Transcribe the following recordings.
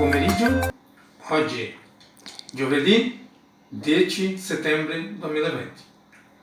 pomeriggio. Oggi giovedì 10 settembre 2020.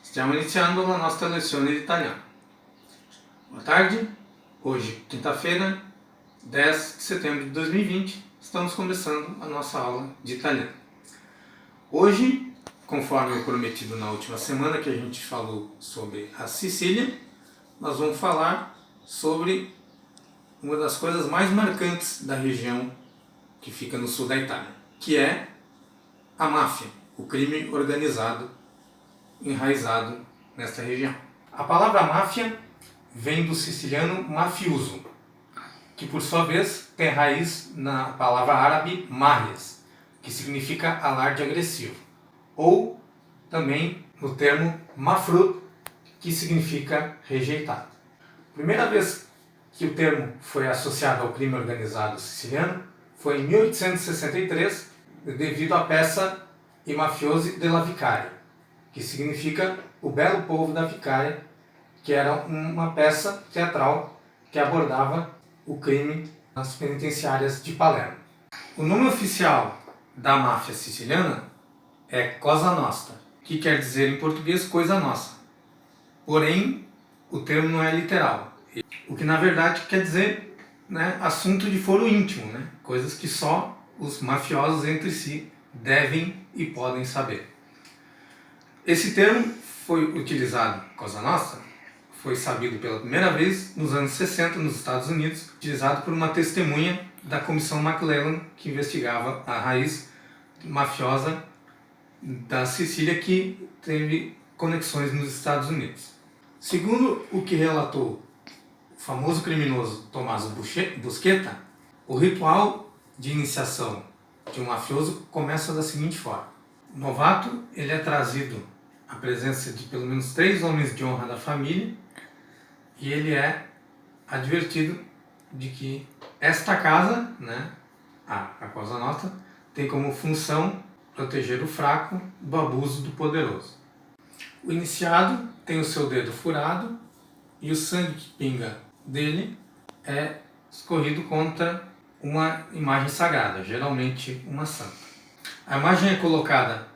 Stiamo iniziando la nostra lezione di italiano. Boa tarde. Hoje, quinta-feira, 10 de setembro de 2020, estamos começando a nossa aula de italiano. Hoje, conforme eu prometido na última semana que a gente falou sobre a Sicília, nós vamos falar sobre uma das coisas mais marcantes da região que fica no sul da Itália, que é a máfia, o crime organizado enraizado nesta região. A palavra máfia vem do siciliano mafioso, que por sua vez tem raiz na palavra árabe marias, que significa alarde agressivo, ou também no termo mafrud, que significa rejeitado. A primeira vez que o termo foi associado ao crime organizado siciliano foi em 1863, devido à peça I mafiosi della Vicaria, que significa o belo povo da Vicária, que era uma peça teatral que abordava o crime nas penitenciárias de Palermo. O nome oficial da máfia siciliana é Cosa Nostra, que quer dizer em português coisa nossa. Porém, o termo não é literal, o que na verdade quer dizer, assunto de foro íntimo, coisas que só os mafiosos entre si devem e podem saber. Esse termo foi utilizado, Cosa Nostra, foi sabido pela primeira vez nos anos 60 nos Estados Unidos, utilizado por uma testemunha da Comissão McClellan, que investigava a raiz mafiosa da Sicília, que teve conexões nos Estados Unidos. Segundo o que relatou o famoso criminoso Tommaso Buscetta, o ritual de iniciação de um mafioso começa da seguinte forma. O novato ele é trazido à presença de pelo menos 3 homens de honra da família e ele é advertido de que esta casa, a Cosa Nostra, tem como função proteger o fraco do abuso do poderoso. O iniciado tem o seu dedo furado e o sangue que pinga dele é escorrido contra uma imagem sagrada, geralmente uma santa. A imagem é colocada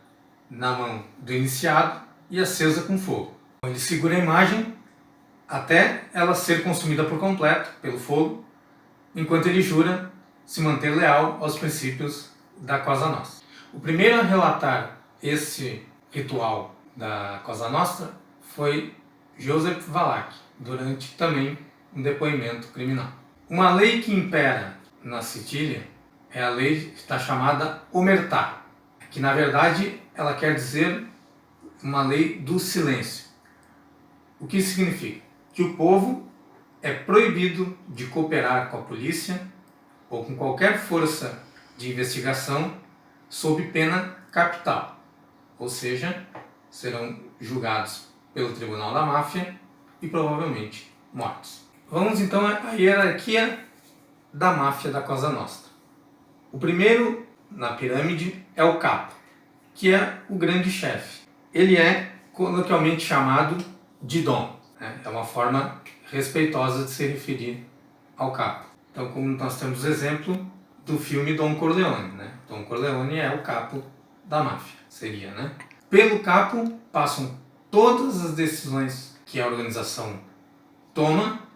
na mão do iniciado e acesa com fogo. Ele segura a imagem até ela ser consumida por completo pelo fogo, enquanto ele jura se manter leal aos princípios da Cosa Nostra. O primeiro a relatar esse ritual da Cosa Nostra foi Joseph Valachi, durante também um depoimento criminal. Uma lei que impera na Sicília é a lei que está chamada Omertà, que na verdade ela quer dizer uma lei do silêncio. O que significa? Que o povo é proibido de cooperar com a polícia ou com qualquer força de investigação sob pena capital, ou seja, serão julgados pelo Tribunal da Máfia e provavelmente mortos. Vamos então à hierarquia da máfia da Cosa Nostra. O primeiro na pirâmide é o capo, que é o grande chefe. Ele é coloquialmente chamado de Don. É uma forma respeitosa de se referir ao capo. Então, como nós temos o exemplo do filme Don Corleone. Don Corleone é o capo da máfia, seria, Pelo capo passam todas as decisões que a organização toma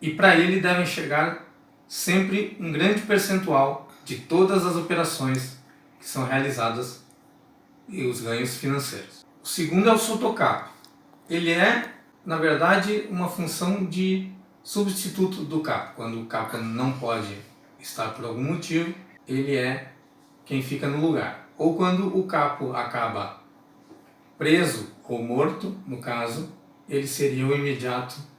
e para ele devem chegar sempre um grande percentual de todas as operações que são realizadas e os ganhos financeiros. O segundo é o sottocapo. Ele é, na verdade, uma função de substituto do capo. Quando o capo não pode estar por algum motivo, ele é quem fica no lugar. Ou quando o capo acaba preso ou morto, no caso, ele seria o imediato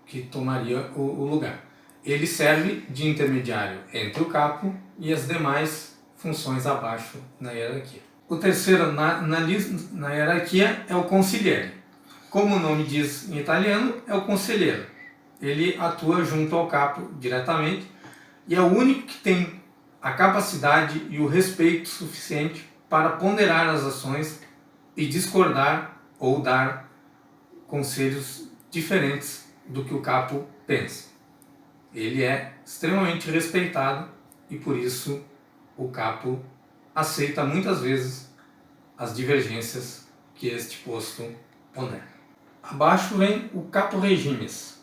que tomaria o lugar. Ele serve de intermediário entre o capo e as demais funções abaixo na hierarquia. O terceiro na hierarquia é o consigliere. Como o nome diz em italiano, é o conselheiro. Ele atua junto ao capo diretamente e é o único que tem a capacidade e o respeito suficiente para ponderar as ações e discordar ou dar conselhos diferentes do que o capo pensa. Ele é extremamente respeitado e por isso o capo aceita muitas vezes as divergências que este posto pondera. Abaixo vem o capo regimes,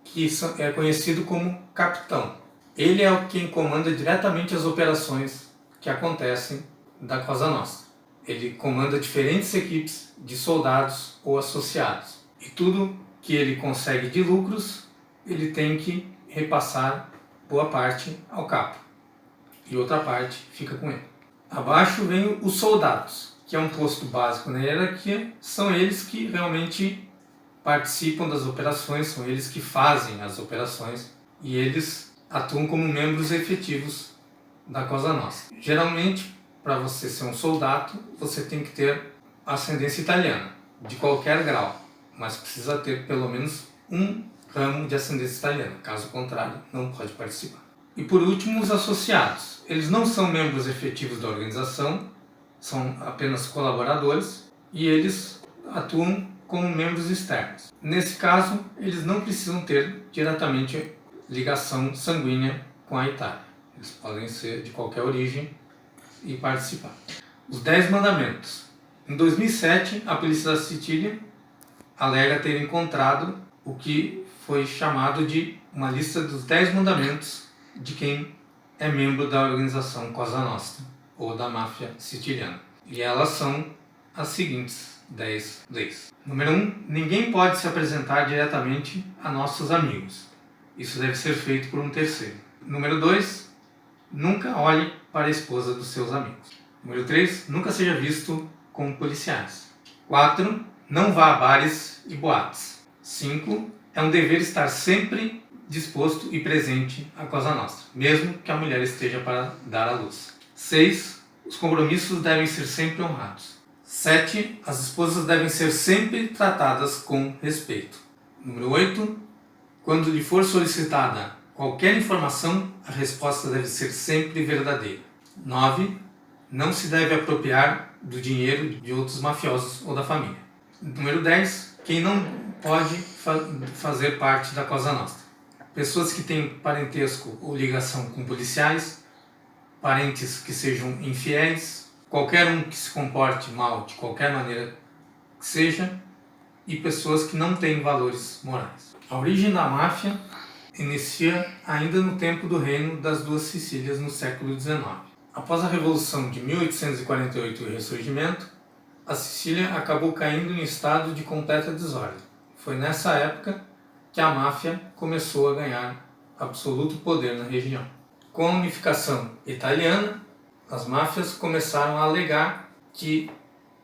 que é conhecido como capitão. Ele é quem comanda diretamente as operações que acontecem da Cosa Nostra. Ele comanda diferentes equipes de soldados ou associados. E tudo que ele consegue de lucros, ele tem que repassar boa parte ao capo. E outra parte fica com ele. Abaixo vem os soldados, que é um posto básico na hierarquia. São eles que realmente participam das operações, são eles que fazem as operações e eles atuam como membros efetivos da Cosa Nostra. Geralmente, para você ser um soldado, você tem que ter ascendência italiana, de qualquer grau, mas precisa ter pelo menos um ramo de ascendência italiana, caso contrário, não pode participar. E por último, os associados. Eles não são membros efetivos da organização, são apenas colaboradores e eles atuam como membros externos. Nesse caso, eles não precisam ter diretamente ligação sanguínea com a Itália. Eles podem ser de qualquer origem e participar. Os 10 mandamentos. Em 2007, a polícia da Sicília alega ter encontrado o que foi chamado de uma lista dos 10 mandamentos de quem é membro da organização Cosa Nostra ou da máfia siciliana. E elas são as seguintes 10 leis. Número 1. Ninguém pode se apresentar diretamente a nossos amigos. Isso deve ser feito por um terceiro. Número 2. Nunca olhe para a esposa dos seus amigos. Número 3. Nunca seja visto com policiais. 4. Não vá a bares e boates. 5. É um dever estar sempre disposto e presente à Cosa Nostra, mesmo que a mulher esteja para dar à luz. 6. Os compromissos devem ser sempre honrados. 7. As esposas devem ser sempre tratadas com respeito. Número 8. Quando lhe for solicitada qualquer informação, a resposta deve ser sempre verdadeira. 9. Não se deve apropriar do dinheiro de outros mafiosos ou da família. Número 10. Quem não pode fazer parte da Cosa Nostra. Pessoas que têm parentesco ou ligação com policiais, parentes que sejam infiéis, qualquer um que se comporte mal de qualquer maneira que seja, e pessoas que não têm valores morais. A origem da máfia inicia ainda no tempo do reino das duas Sicílias no século XIX. Após a Revolução de 1848 e o Ressurgimento, a Sicília acabou caindo em estado de completa desordem. Foi nessa época que a máfia começou a ganhar absoluto poder na região. Com a unificação italiana, as máfias começaram a alegar que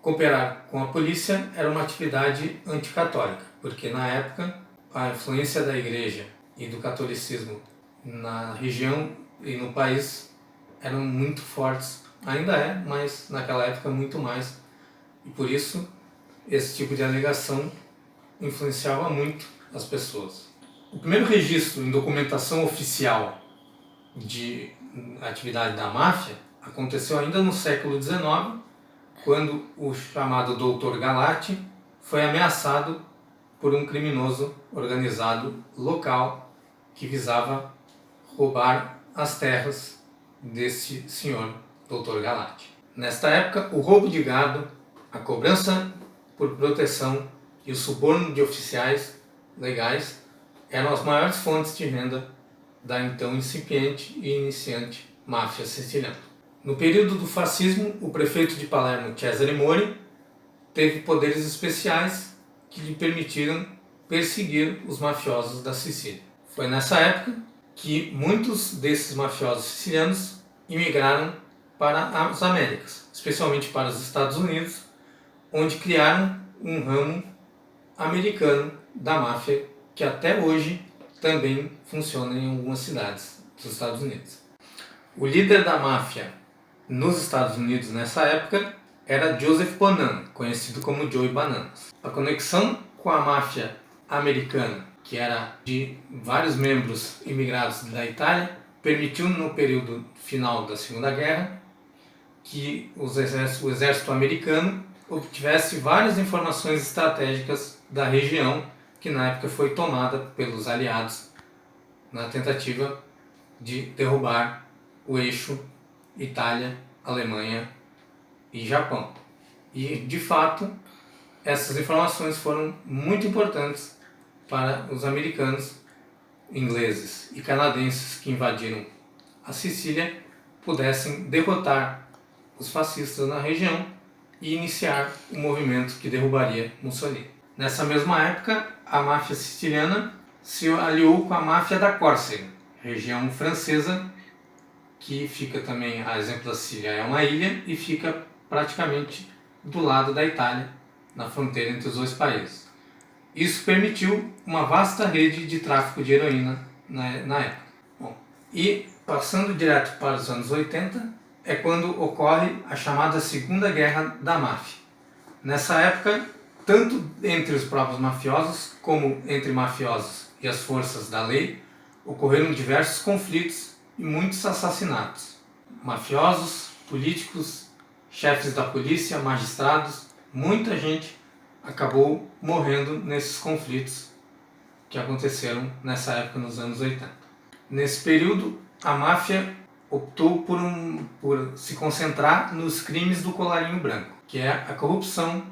cooperar com a polícia era uma atividade anticatólica, porque na época a influência da igreja e do catolicismo na região e no país eram muito fortes. Ainda é, mas naquela época muito mais. E por isso esse tipo de alegação influenciava muito as pessoas. O primeiro registro em documentação oficial de atividade da máfia aconteceu ainda no século XIX, quando o chamado Dr. Galati foi ameaçado por um criminoso organizado local que visava roubar as terras desse senhor Dr. Galati. Nesta época, o roubo de gado, a cobrança por proteção e o suborno de oficiais legais eram as maiores fontes de renda da então incipiente e iniciante máfia siciliana. No período do fascismo, o prefeito de Palermo, Cesare Mori, teve poderes especiais que lhe permitiram perseguir os mafiosos da Sicília. Foi nessa época que muitos desses mafiosos sicilianos imigraram para as Américas, especialmente para os Estados Unidos, onde criaram um ramo americano da máfia que até hoje também funciona em algumas cidades dos Estados Unidos. O líder da máfia nos Estados Unidos nessa época era Joseph Bonan, conhecido como Joey Bananas. A conexão com a máfia americana, que era de vários membros imigrados da Itália, permitiu no período final da Segunda Guerra que o exército americano obtivesse várias informações estratégicas da região que na época foi tomada pelos aliados na tentativa de derrubar o eixo Itália, Alemanha e Japão. E, de fato, essas informações foram muito importantes para os americanos, ingleses e canadenses que invadiram a Sicília pudessem derrotar os fascistas na região e iniciar o movimento que derrubaria Mussolini. Nessa mesma época, a máfia siciliana se aliou com a máfia da Córcega, região francesa que fica também, a exemplo da Síria, é uma ilha e fica praticamente do lado da Itália, na fronteira entre os dois países. Isso permitiu uma vasta rede de tráfico de heroína na época. Bom, e passando direto para os anos 80, é quando ocorre a chamada Segunda Guerra da Máfia. Nessa época, tanto entre os próprios mafiosos, como entre mafiosos e as forças da lei, ocorreram diversos conflitos e muitos assassinatos. Mafiosos, políticos, chefes da polícia, magistrados, muita gente acabou morrendo nesses conflitos que aconteceram nessa época, nos anos 80. Nesse período, a máfia optou por se concentrar nos crimes do colarinho branco, que é a corrupção,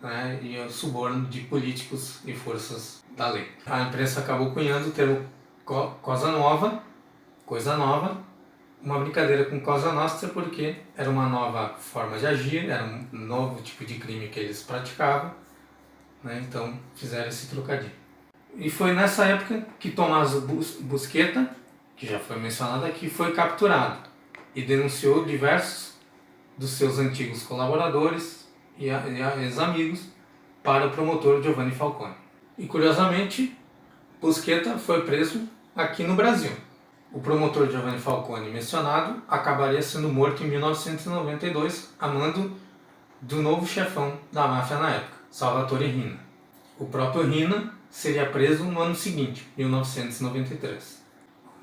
né, e o suborno de políticos e forças da lei. A imprensa acabou cunhando o termo Cosa Nova, uma brincadeira com Cosa Nostra, porque era uma nova forma de agir, era um novo tipo de crime que eles praticavam, né, então fizeram esse trocadilho. E foi nessa época que Tommaso Buscetta, que já foi mencionado aqui, foi capturado e denunciou diversos dos seus antigos colaboradores e ex-amigos para o promotor Giovanni Falcone. E curiosamente, Buscetta foi preso aqui no Brasil. O promotor Giovanni Falcone mencionado acabaria sendo morto em 1992 a mando do novo chefão da máfia na época, Salvatore Riina. O próprio Riina seria preso no ano seguinte, 1993.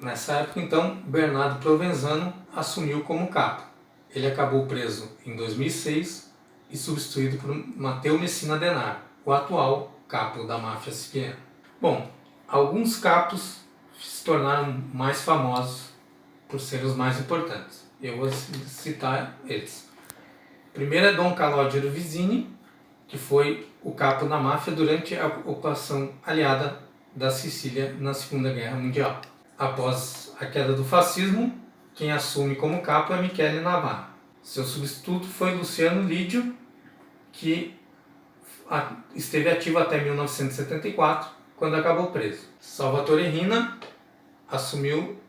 Nessa época, então, Bernardo Provenzano assumiu como capo. Ele acabou preso em 2006 e substituído por Matteo Messina Denaro, o atual capo da máfia siciliana. Bom, alguns capos se tornaram mais famosos por serem os mais importantes. Eu vou citar eles. Primeiro é Dom Calogero Visini, que foi o capo da máfia durante a ocupação aliada da Sicília na Segunda Guerra Mundial. Após a queda do fascismo, quem assume como capo é Michele Navarro. Seu substituto foi Luciano Lídio, que esteve ativo até 1974, quando acabou preso. Salvatore Riina assumiu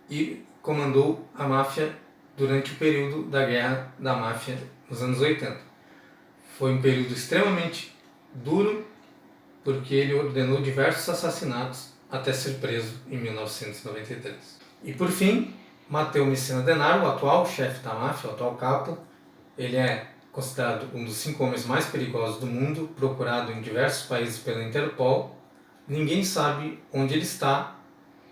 e comandou a máfia durante o período da Guerra da Máfia nos anos 80. Foi um período extremamente duro, porque ele ordenou diversos assassinatos até ser preso em 1993. E por fim, Matteo Messina Denaro, o atual chefe da máfia, o atual capo, ele é considerado um dos 5 homens mais perigosos do mundo, procurado em diversos países pela Interpol. Ninguém sabe onde ele está,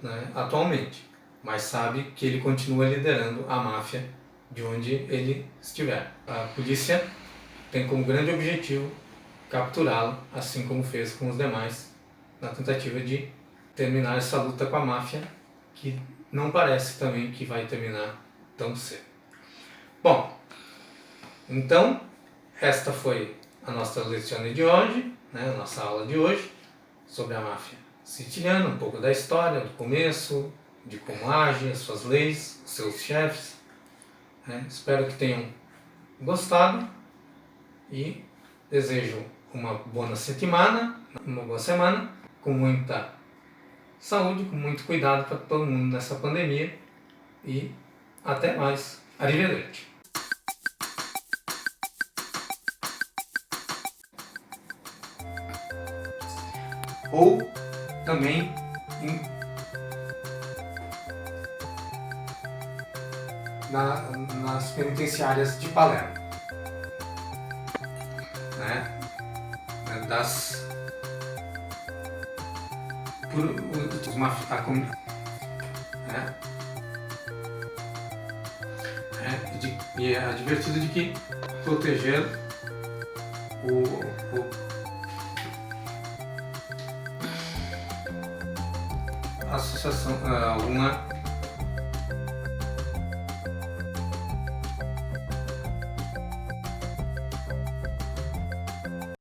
né, atualmente, mas sabe que ele continua liderando a máfia de onde ele estiver. A polícia tem como grande objetivo capturá-lo, assim como fez com os demais, na tentativa de terminar essa luta com a máfia, que não parece também que vai terminar tão cedo. Bom, então, esta foi a nossa leção de hoje, né, a nossa aula de hoje, sobre a máfia siciliana, um pouco da história, do começo, de como age, as suas leis, os seus chefes. Espero que tenham gostado e desejo uma boa semana, com muita saúde, com muito cuidado para todo mundo nessa pandemia e até mais. Arrivederci. Ou também nas penitenciárias de Palermo, né? E é divertido de que proteger a associação, alguma